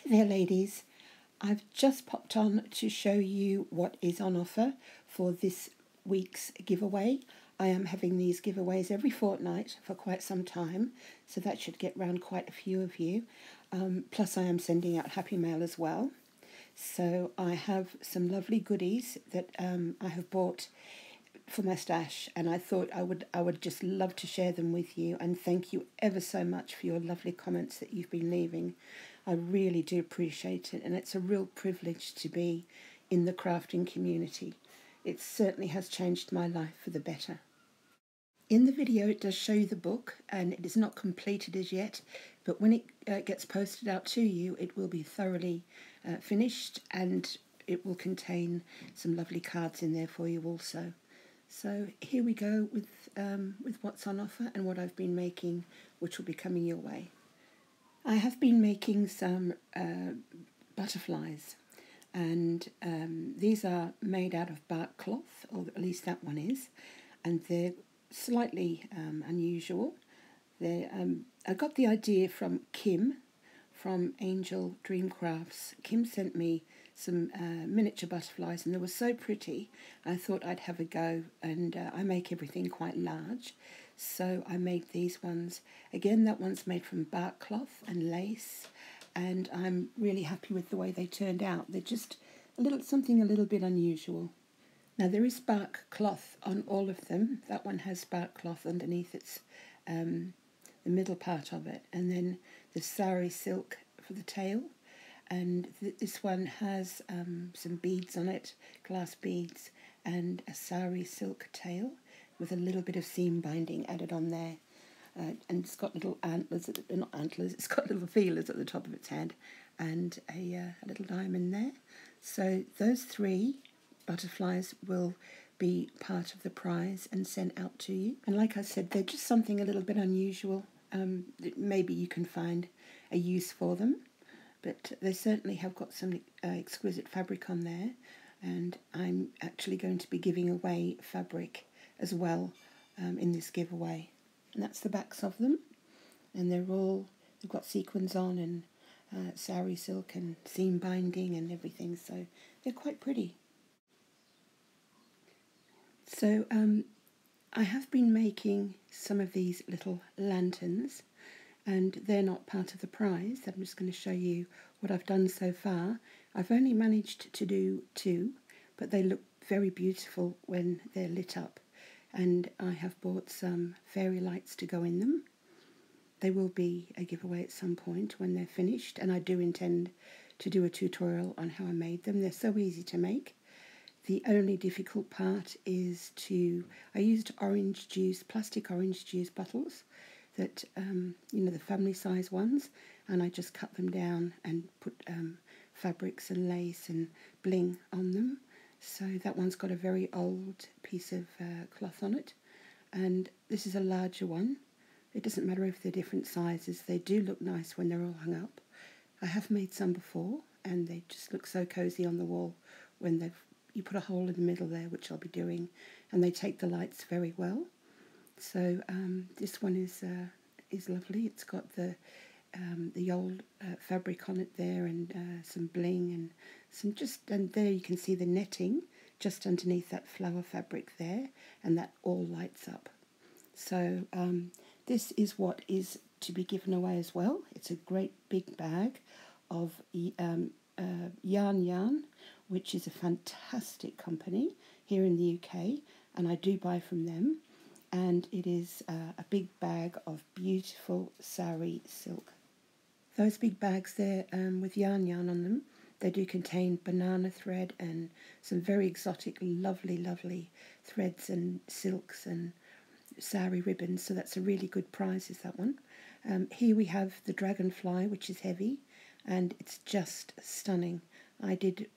There, ladies. I've just popped on to show you what is on offer for this week's giveaway. I am having these giveaways every fortnight for quite some time, so that should get round quite a few of you. Plus I am sending out Happy Mail as well. So I have some lovely goodies that I have bought for my stash, and I thought I would just love to share them with you, and thank you ever so much for your lovely comments that you've been leaving. I really do appreciate it, and it's a real privilege to be in the crafting community. It certainly has changed my life for the better. In the video it does show you the book, and it is not completed as yet, but when it gets posted out to you it will be thoroughly finished, and it will contain some lovely cards in there for you also. So here we go with what's on offer and what I've been making, which will be coming your way. I have been making some butterflies, and these are made out of bark cloth, or at least that one is, and they're slightly unusual. I got the idea from Kim from Angel Dream Crafts. Kim sent me some miniature butterflies, and they were so pretty I thought I'd have a go, and I make everything quite large, so I made these ones. Again, that one's made from bark cloth and lace, and I'm really happy with the way they turned out. They're just something a little bit unusual. Now there is bark cloth on all of them. That one has bark cloth underneath its the middle part of it, and then the sari silk for the tail, and this one has some beads on it, glass beads, and a sari silk tail with a little bit of seam binding added on there, and it's got little antlers, not antlers, it's got little feelers at the top of its head, and a little diamond there. So those three butterflies will be part of the prize and sent out to you. And like I said, they're just something a little bit unusual. Maybe you can find a use for them, but they certainly have got some exquisite fabric on there, and I'm actually going to be giving away fabric as well in this giveaway. And that's the backs of them, and they've got sequins on, and sari silk and seam binding and everything, so they're quite pretty. So I have been making some of these little lanterns, and they're not part of the prize. I'm just going to show you what I've done so far. I've only managed to do 2, but they look very beautiful when they're lit up, and I have bought some fairy lights to go in them. They will be a giveaway at some point when they're finished, and I do intend to do a tutorial on how I made them. They're so easy to make. The only difficult part is I used orange juice, plastic orange juice bottles that, the family size ones, and I just cut them down and put fabrics and lace and bling on them. So that one's got a very old piece of cloth on it, and this is a larger one. It doesn't matter if they're different sizes, they do look nice when they're all hung up. I have made some before, and they just look so cosy on the wall when you put a hole in the middle there, which I'll be doing, and they take the lights very well. So this one is lovely. It's got the old fabric on it there, and some bling, and and there you can see the netting just underneath that flower fabric there, and that all lights up. So this is what is to be given away as well. It's a great big bag of Yarn, which is a fantastic company here in the UK, and I do buy from them, and it is a big bag of beautiful sari silk. Those big bags there with yarn on them, they do contain banana thread and some very exotic, lovely threads and silks and sari ribbons, so that's a really good prize, is that one. Here we have the dragonfly, which is heavy, and it's just stunning. I did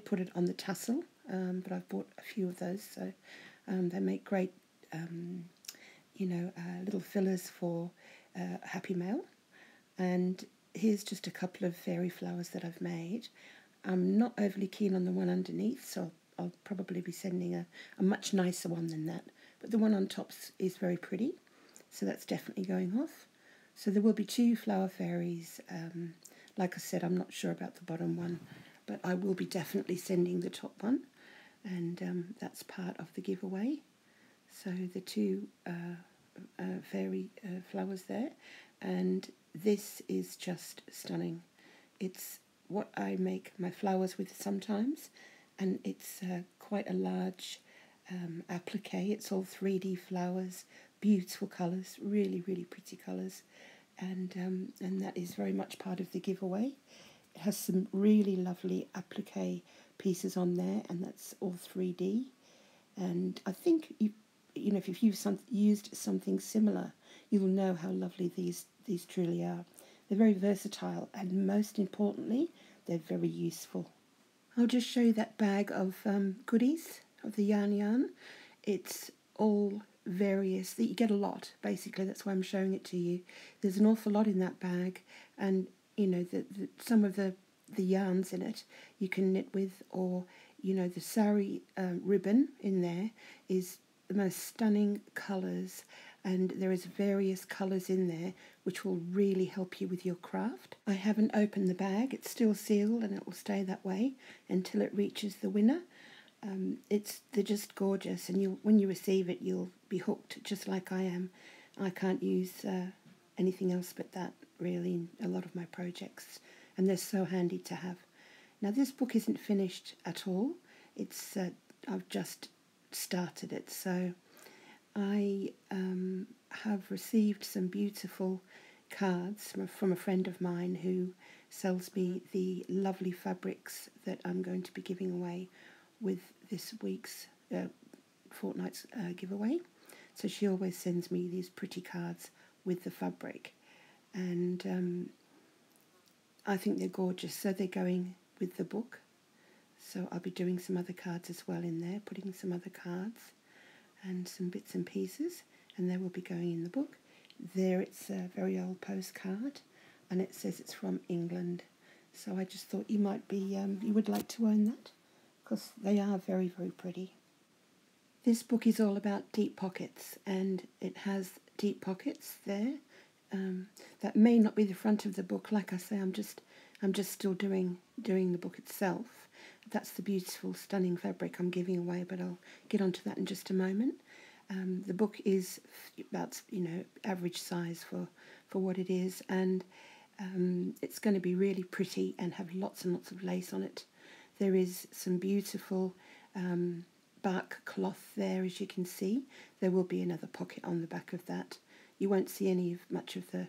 put it on the tassel, but I've bought a few of those, so they make great, little fillers for Happy Mail. And here's just a couple of fairy flowers that I've made. I'm not overly keen on the one underneath, so I'll probably be sending a much nicer one than that. But the one on top is very pretty, so that's definitely going off. So there will be 2 flower fairies Like I said, I'm not sure about the bottom one, but I will be definitely sending the top one, and that's part of the giveaway. So the two fairy flowers there, and this is just stunning. It's what I make my flowers with sometimes, and it's quite a large applique. It's all 3D flowers, beautiful colours, really, really pretty colours, and that is very much part of the giveaway. It has some really lovely applique pieces on there, and that's all 3D. And I think you know, if you've used something similar, you will know how lovely these truly are. They're very versatile, and most importantly, they're very useful. I'll just show you that bag of goodies of the yarn. It's all various. You get a lot, basically. That's why I'm showing it to you. There's an awful lot in that bag, and you know, some of the yarns in it you can knit with, or you know, the sari ribbon in there is the most stunning colours, and there is various colours in there which will really help you with your craft. I haven't opened the bag. It's still sealed, and it will stay that way until it reaches the winner. They're just gorgeous, and when you receive it, you'll be hooked, just like I am. I can't use anything else but that, really, in a lot of my projects, and they're so handy to have. Now, this book isn't finished at all. It's I've just started it, so I have received some beautiful cards from a friend of mine who sells me the lovely fabrics that I'm going to be giving away with this week's fortnight's giveaway. So she always sends me these pretty cards with the fabric, and I think they're gorgeous. So they're going with the book. So I'll be doing some other cards as well in there, putting some other cards and some bits and pieces, and they will be going in the book. There it's a very old postcard, and it says it's from England. So I just thought you might be, you would like to own that, because they are very, very pretty. This book is all about deep pockets, and it has deep pockets there. That may not be the front of the book. Like I say, I'm just still doing the book itself. That's the beautiful, stunning fabric I'm giving away, but I'll get onto that in just a moment. The book is about, you know, average size for what it is, and it's going to be really pretty and have lots and lots of lace on it. There is some beautiful bark cloth there, as you can see. There will be another pocket on the back of that. You won't see much of the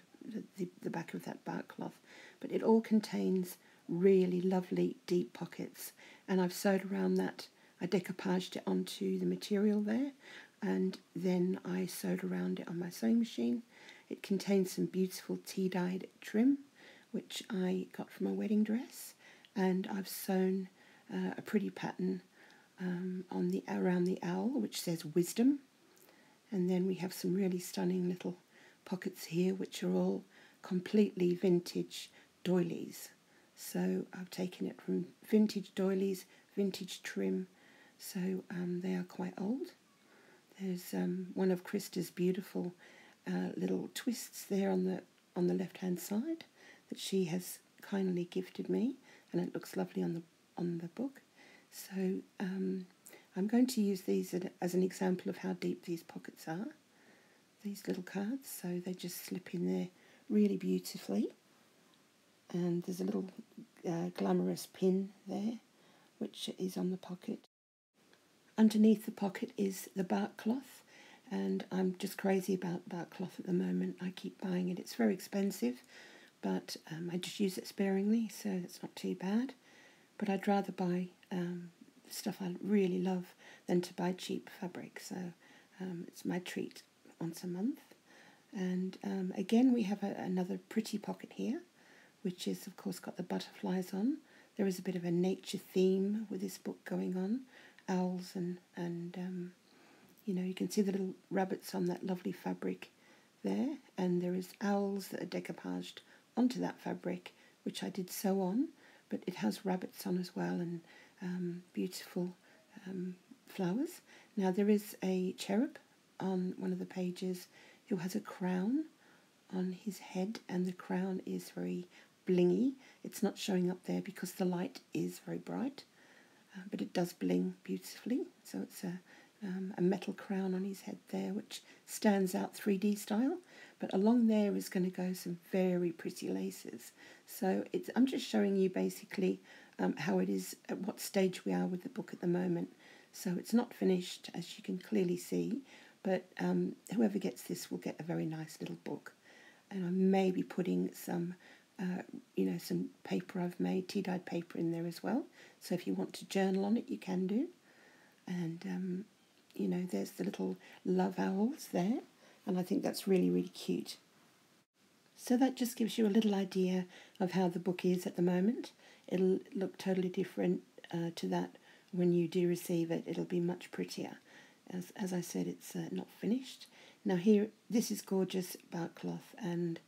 back of that bark cloth, but it all contains really lovely deep pockets, and I've sewed around that. I decoupaged it onto the material there, and then I sewed around it on my sewing machine. It contains some beautiful tea-dyed trim, which I got from a wedding dress, and I've sewn a pretty pattern around the owl, which says wisdom. And then we have some really stunning little pockets here, which are all completely vintage doilies. So I've taken it from vintage doilies, vintage trim, so they are quite old. There's one of Krista's beautiful little twists there on the left-hand side that she has kindly gifted me, and it looks lovely on the book. So I'm going to use these as an example of how deep these pockets are, these little cards. So they just slip in there really beautifully. And there's a little glamorous pin there, which is on the pocket. Underneath the pocket is the bark cloth, and I'm just crazy about bark cloth at the moment. I keep buying it. It's very expensive, but I just use it sparingly, so it's not too bad. But I'd rather buy stuff I really love than to buy cheap fabric, so it's my treat once a month. And again, we have another pretty pocket here, which is, of course, got the butterflies on. There is a bit of a nature theme with this book going on, owls and you know, you can see the little rabbits on that lovely fabric there, and there is owls that are decoupaged onto that fabric, which I did sew on, but it has rabbits on as well, and beautiful flowers. Now there is a cherub on one of the pages who has a crown on his head, and the crown is very blingy. It's not showing up there because the light is very bright, but it does bling beautifully. So it's a metal crown on his head there, which stands out 3D style. But along there is going to go some very pretty laces. So I'm just showing you basically how it is, at what stage we are with the book at the moment. So it's not finished, as you can clearly see, but whoever gets this will get a very nice little book. And I may be putting some, some paper I've made, tea-dyed paper in there as well. So if you want to journal on it, you can do. And, there's the little love owls there. And I think that's really, really cute. So that just gives you a little idea of how the book is at the moment. It'll look totally different to that when you do receive it. It'll be much prettier. As I said, it's not finished. Now here, this is gorgeous bark cloth, and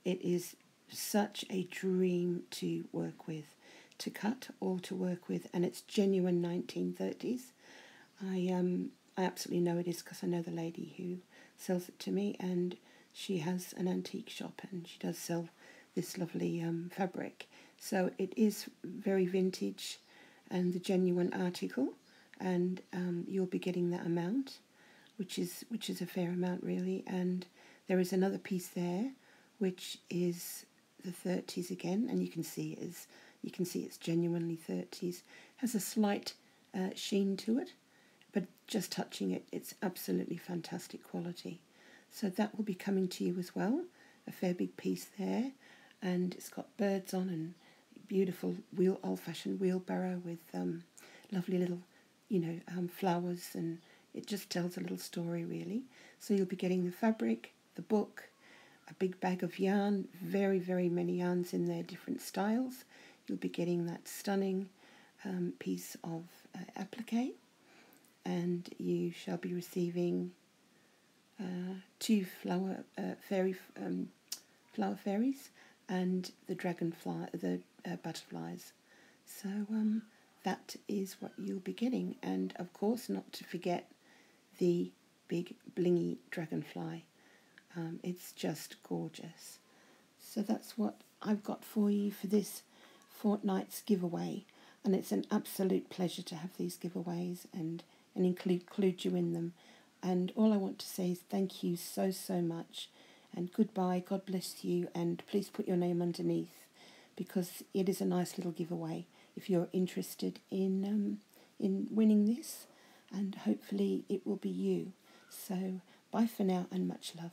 it is such a dream to work with, to cut or to work with, and it's genuine 1930s. I absolutely know it is because I know the lady who sells it to me, and she has an antique shop and she does sell this lovely fabric. So it is very vintage and the genuine article, and you'll be getting that amount, which is a fair amount really. And there is another piece there which is the 30s again, and you can see it's genuinely 30s. Has a slight sheen to it, but just touching it, it's absolutely fantastic quality. So that will be coming to you as well, a fair big piece there, and it's got birds on and beautiful old-fashioned wheelbarrow with lovely little, flowers, and it just tells a little story really. So you'll be getting the fabric, the book, a big bag of yarn, very, very many yarns in there, different styles. You'll be getting that stunning piece of applique, and you shall be receiving two flower fairies and the dragonfly, the butterflies. So that is what you'll be getting, and of course not to forget the big blingy dragonfly. It's just gorgeous. So that's what I've got for you for this fortnight's giveaway, and it's an absolute pleasure to have these giveaways and include you in them. And all I want to say is thank you so much, and goodbye, God bless you, and please put your name underneath, because it is a nice little giveaway if you're interested in winning this, and hopefully it will be you. So bye for now and much love.